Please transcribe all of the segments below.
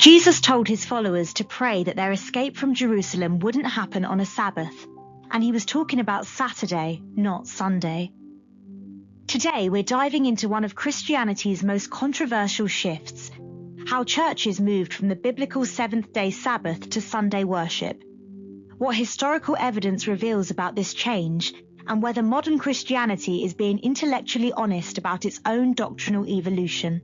Jesus told his followers to pray that their escape from Jerusalem wouldn't happen on a Sabbath, and he was talking about Saturday, not Sunday. Today, we're diving into one of Christianity's most controversial shifts, how churches moved from the biblical seventh-day Sabbath to Sunday worship, what historical evidence reveals about this change, and whether modern Christianity is being intellectually honest about its own doctrinal evolution.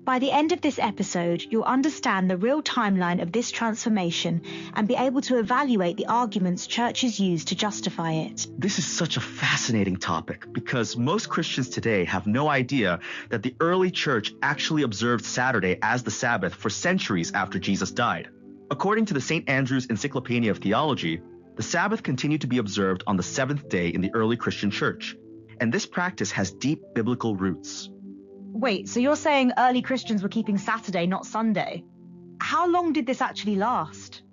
By the end of this episode, you'll understand the real timeline of this transformation and be able to evaluate the arguments churches use to justify it. This is such a fascinating topic because most Christians today have no idea that the early church actually observed Saturday as the Sabbath for centuries after Jesus died. According to the St. Andrew's Encyclopedia of Theology, the Sabbath continued to be observed on the seventh day in the early Christian church, and this practice has deep biblical roots. Wait, so you're saying early Christians were keeping Saturday, not Sunday? How long did this actually last?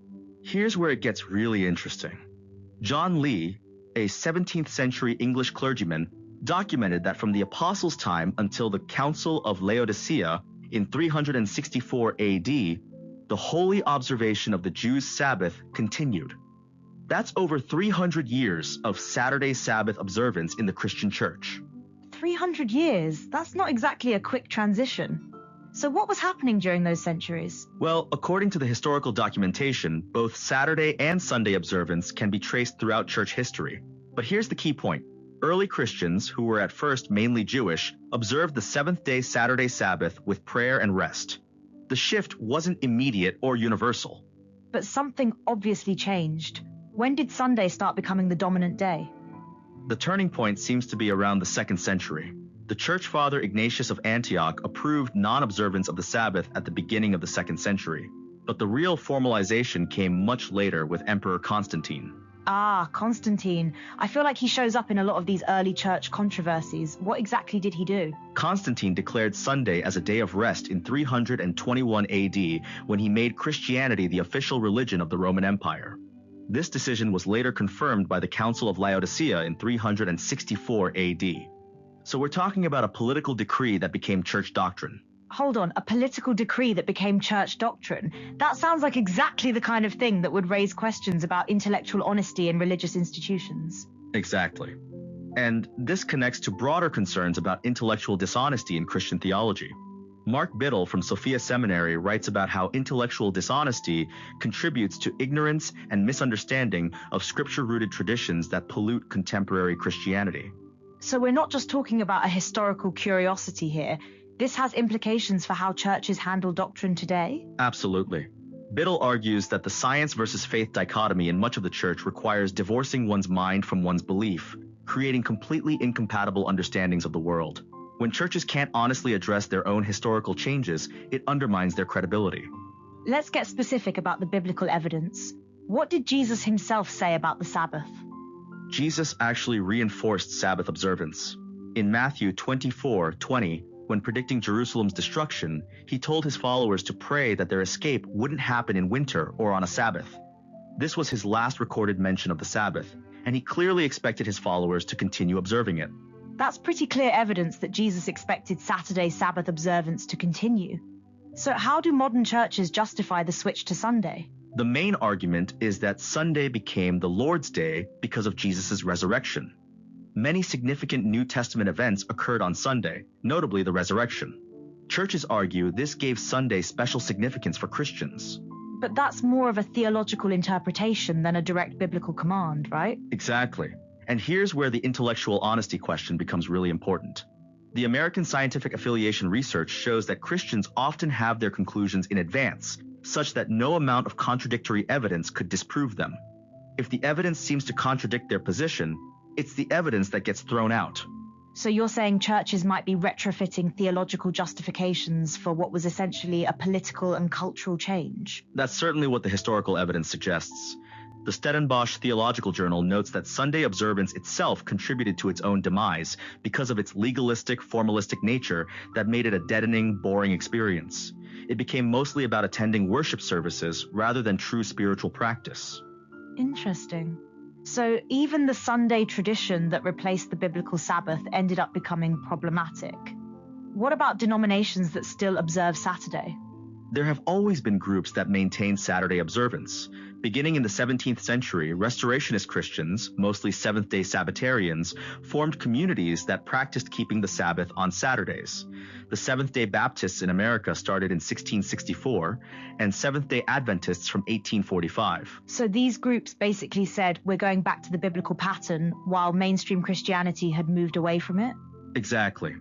Here's where it gets really interesting. John Lee, a 17th century English clergyman, documented that from the Apostles' time until the Council of Laodicea in 364 AD, the holy observation of the Jews' Sabbath continued. That's over 300 years of Saturday Sabbath observance in the Christian church. 300 years? That's not exactly a quick transition. So what was happening during those centuries? Well, according to the historical documentation, both Saturday and Sunday observance can be traced throughout church history. But here's the key point. Early Christians, who were at first mainly Jewish, observed the seventh-day Saturday Sabbath with prayer and rest. The shift wasn't immediate or universal. But something obviously changed. When did Sunday start becoming the dominant day? The turning point seems to be around the 2nd century. The church father Ignatius of Antioch approved non-observance of the Sabbath at the beginning of the 2nd century, but the real formalization came much later with Emperor Constantine. Ah, Constantine. I feel like he shows up in a lot of these early church controversies. What exactly did he do? Constantine declared Sunday as a day of rest in 321 AD when he made Christianity the official religion of the Roman Empire. This decision was later confirmed by the Council of Laodicea in 364 AD. So we're talking about a political decree that became church doctrine. Hold on, a political decree that became church doctrine? That sounds like exactly the kind of thing that would raise questions about intellectual honesty in religious institutions. Exactly. And this connects to broader concerns about intellectual dishonesty in Christian theology. Mark Biddle from Sophia Seminary writes about how intellectual dishonesty contributes to ignorance and misunderstanding of scripture-rooted traditions that pollute contemporary Christianity. So we're not just talking about a historical curiosity here. This has implications for how churches handle doctrine today? Absolutely. Biddle argues that the science versus faith dichotomy in much of the church requires divorcing one's mind from one's belief, creating completely incompatible understandings of the world. When churches can't honestly address their own historical changes, it undermines their credibility. Let's get specific about the biblical evidence. What did Jesus himself say about the Sabbath? Jesus actually reinforced Sabbath observance. In Matthew 24:20, when predicting Jerusalem's destruction, he told his followers to pray that their escape wouldn't happen in winter or on a Sabbath. This was his last recorded mention of the Sabbath, and he clearly expected his followers to continue observing it. That's pretty clear evidence that Jesus expected Saturday Sabbath observance to continue. So how do modern churches justify the switch to Sunday? The main argument is that Sunday became the Lord's Day because of Jesus' resurrection. Many significant New Testament events occurred on Sunday, notably the resurrection. Churches argue this gave Sunday special significance for Christians. But that's more of a theological interpretation than a direct biblical command, right? Exactly. And here's where the intellectual honesty question becomes really important. The American Scientific Affiliation research shows that Christians often have their conclusions in advance, such that no amount of contradictory evidence could disprove them. If the evidence seems to contradict their position, it's the evidence that gets thrown out. So you're saying churches might be retrofitting theological justifications for what was essentially a political and cultural change? That's certainly what the historical evidence suggests. The Stellenbosch Theological Journal notes that Sunday observance itself contributed to its own demise because of its legalistic, formalistic nature that made it a deadening, boring experience. It became mostly about attending worship services rather than true spiritual practice. Interesting. So even the Sunday tradition that replaced the biblical Sabbath ended up becoming problematic. What about denominations that still observe Saturday? There have always been groups that maintain Saturday observance. Beginning in the 17th century, Restorationist Christians, mostly Seventh-day Sabbatarians, formed communities that practiced keeping the Sabbath on Saturdays. The Seventh-day Baptists in America started in 1664, and Seventh-day Adventists from 1845. So these groups basically said we're going back to the biblical pattern while mainstream Christianity had moved away from it? Exactly.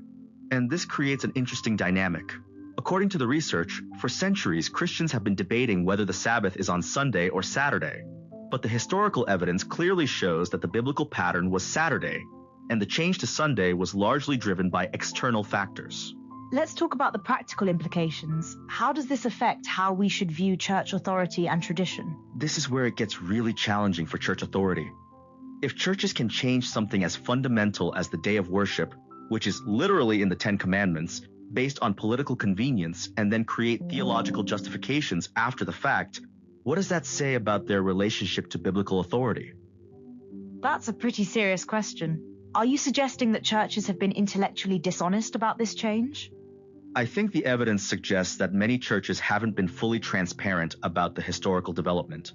And this creates an interesting dynamic. According to the research, for centuries, Christians have been debating whether the Sabbath is on Sunday or Saturday. But the historical evidence clearly shows that the biblical pattern was Saturday, and the change to Sunday was largely driven by external factors. Let's talk about the practical implications. How does this affect how we should view church authority and tradition? This is where it gets really challenging for church authority. If churches can change something as fundamental as the day of worship, which is literally in the Ten Commandments, based on political convenience and then create theological justifications after the fact, what does that say about their relationship to biblical authority? That's a pretty serious question. Are you suggesting that churches have been intellectually dishonest about this change? I think the evidence suggests that many churches haven't been fully transparent about the historical development.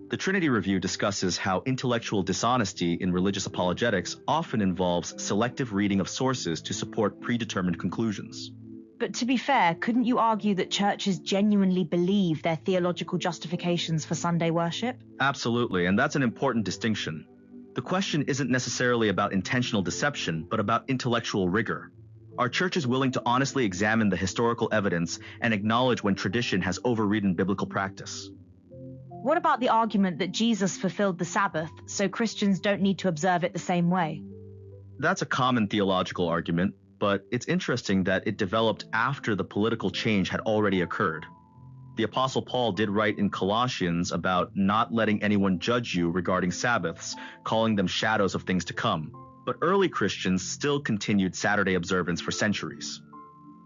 The Trinity Review discusses how intellectual dishonesty in religious apologetics often involves selective reading of sources to support predetermined conclusions. But to be fair, couldn't you argue that churches genuinely believe their theological justifications for Sunday worship? Absolutely, and that's an important distinction. The question isn't necessarily about intentional deception, but about intellectual rigor. Are churches willing to honestly examine the historical evidence and acknowledge when tradition has overridden biblical practice? What about the argument that Jesus fulfilled the Sabbath, so Christians don't need to observe it the same way? That's a common theological argument, but it's interesting that it developed after the political change had already occurred. The Apostle Paul did write in Colossians about not letting anyone judge you regarding Sabbaths, calling them shadows of things to come. But early Christians still continued Saturday observance for centuries.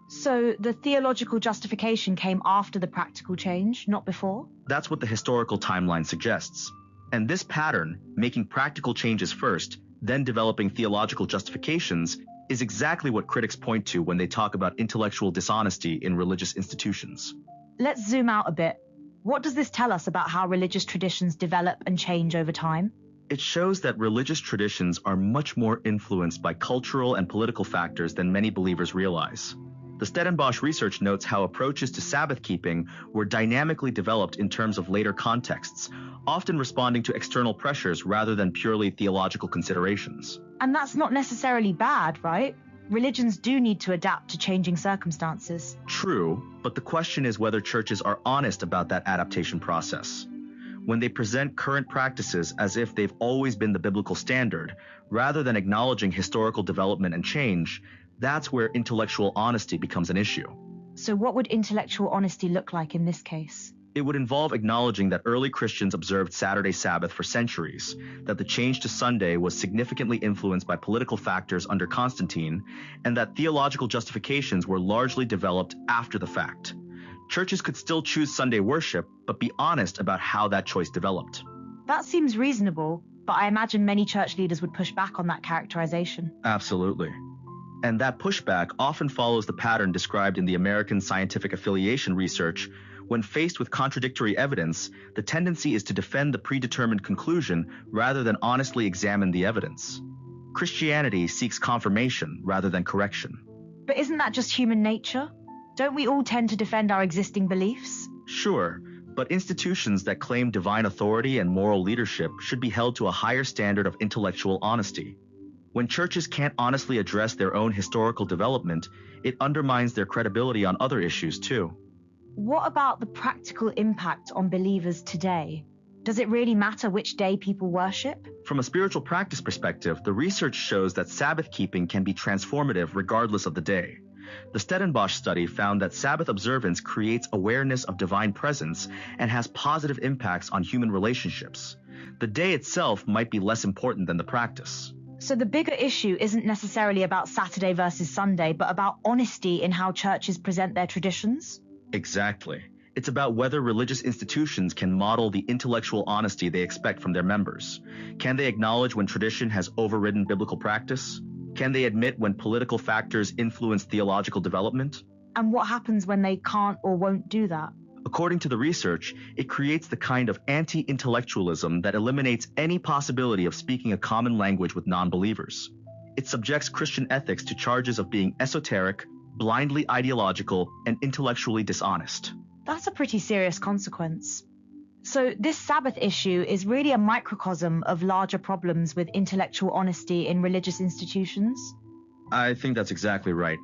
So the theological justification came after the practical change, not before? That's what the historical timeline suggests. And this pattern, making practical changes first, then developing theological justifications, is exactly what critics point to when they talk about intellectual dishonesty in religious institutions. Let's zoom out a bit. What does this tell us about how religious traditions develop and change over time? It shows that religious traditions are much more influenced by cultural and political factors than many believers realize. The Stellenbosch research notes how approaches to Sabbath keeping were dynamically developed in terms of later contexts, often responding to external pressures rather than purely theological considerations. And that's not necessarily bad, right? Religions do need to adapt to changing circumstances. True, but the question is whether churches are honest about that adaptation process. When they present current practices as if they've always been the biblical standard, rather than acknowledging historical development and change, that's where intellectual honesty becomes an issue. So what would intellectual honesty look like in this case? It would involve acknowledging that early Christians observed Saturday Sabbath for centuries, that the change to Sunday was significantly influenced by political factors under Constantine, and that theological justifications were largely developed after the fact. Churches could still choose Sunday worship, but be honest about how that choice developed. That seems reasonable, but I imagine many church leaders would push back on that characterization. Absolutely. And that pushback often follows the pattern described in the American Scientific Affiliation research. When faced with contradictory evidence, the tendency is to defend the predetermined conclusion rather than honestly examine the evidence. Christianity seeks confirmation rather than correction. But isn't that just human nature? Don't we all tend to defend our existing beliefs? Sure, but institutions that claim divine authority and moral leadership should be held to a higher standard of intellectual honesty. When churches can't honestly address their own historical development, it undermines their credibility on other issues too. What about the practical impact on believers today? Does it really matter which day people worship? From a spiritual practice perspective, the research shows that Sabbath keeping can be transformative regardless of the day. The Stellenbosch study found that Sabbath observance creates awareness of divine presence and has positive impacts on human relationships. The day itself might be less important than the practice. So the bigger issue isn't necessarily about Saturday versus Sunday, but about honesty in how churches present their traditions? Exactly. It's about whether religious institutions can model the intellectual honesty they expect from their members. Can they acknowledge when tradition has overridden biblical practice? Can they admit when political factors influence theological development? And what happens when they can't or won't do that? According to the research, it creates the kind of anti-intellectualism that eliminates any possibility of speaking a common language with non-believers. It subjects Christian ethics to charges of being esoteric, blindly ideological, and intellectually dishonest. That's a pretty serious consequence. So this Sabbath issue is really a microcosm of larger problems with intellectual honesty in religious institutions? I think that's exactly right.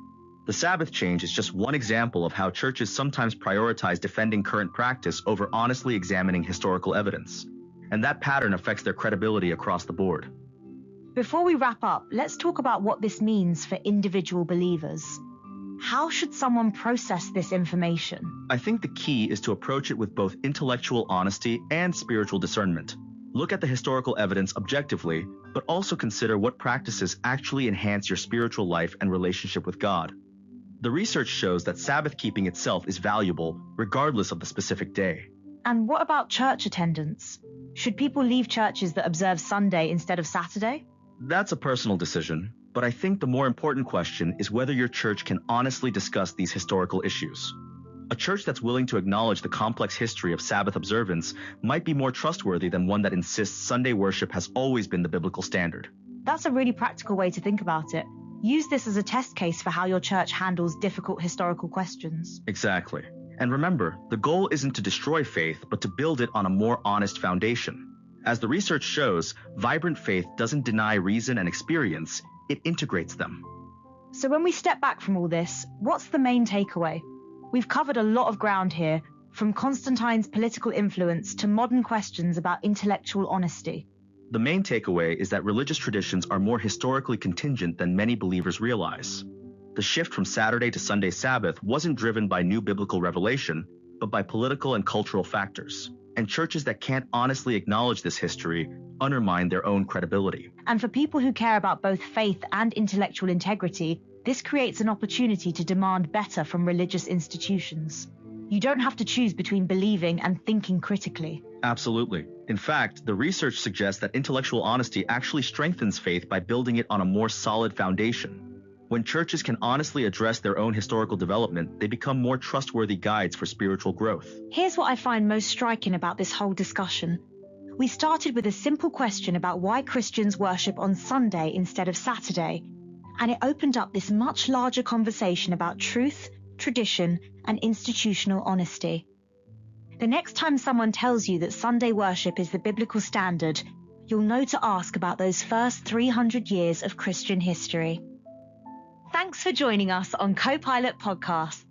The Sabbath change is just one example of how churches sometimes prioritize defending current practice over honestly examining historical evidence. And that pattern affects their credibility across the board. Before we wrap up, let's talk about what this means for individual believers. How should someone process this information? I think the key is to approach it with both intellectual honesty and spiritual discernment. Look at the historical evidence objectively, but also consider what practices actually enhance your spiritual life and relationship with God. The research shows that Sabbath keeping itself is valuable, regardless of the specific day. And what about church attendance? Should people leave churches that observe Sunday instead of Saturday? That's a personal decision, but I think the more important question is whether your church can honestly discuss these historical issues. A church that's willing to acknowledge the complex history of Sabbath observance might be more trustworthy than one that insists Sunday worship has always been the biblical standard. That's a really practical way to think about it. Use this as a test case for how your church handles difficult historical questions. Exactly. And remember, the goal isn't to destroy faith, but to build it on a more honest foundation. As the research shows, vibrant faith doesn't deny reason and experience, it integrates them. So when we step back from all this, what's the main takeaway? We've covered a lot of ground here, from Constantine's political influence to modern questions about intellectual honesty. The main takeaway is that religious traditions are more historically contingent than many believers realize. The shift from Saturday to Sunday Sabbath wasn't driven by new biblical revelation, but by political and cultural factors. And churches that can't honestly acknowledge this history undermine their own credibility. And for people who care about both faith and intellectual integrity, this creates an opportunity to demand better from religious institutions. You don't have to choose between believing and thinking critically. Absolutely. In fact, the research suggests that intellectual honesty actually strengthens faith by building it on a more solid foundation. When churches can honestly address their own historical development, they become more trustworthy guides for spiritual growth. Here's what I find most striking about this whole discussion. We started with a simple question about why Christians worship on Sunday instead of Saturday, and it opened up this much larger conversation about truth, tradition, and institutional honesty. The next time someone tells you that Sunday worship is the biblical standard, you'll know to ask about those first 300 years of Christian history. Thanks for joining us on Copilot Podcasts.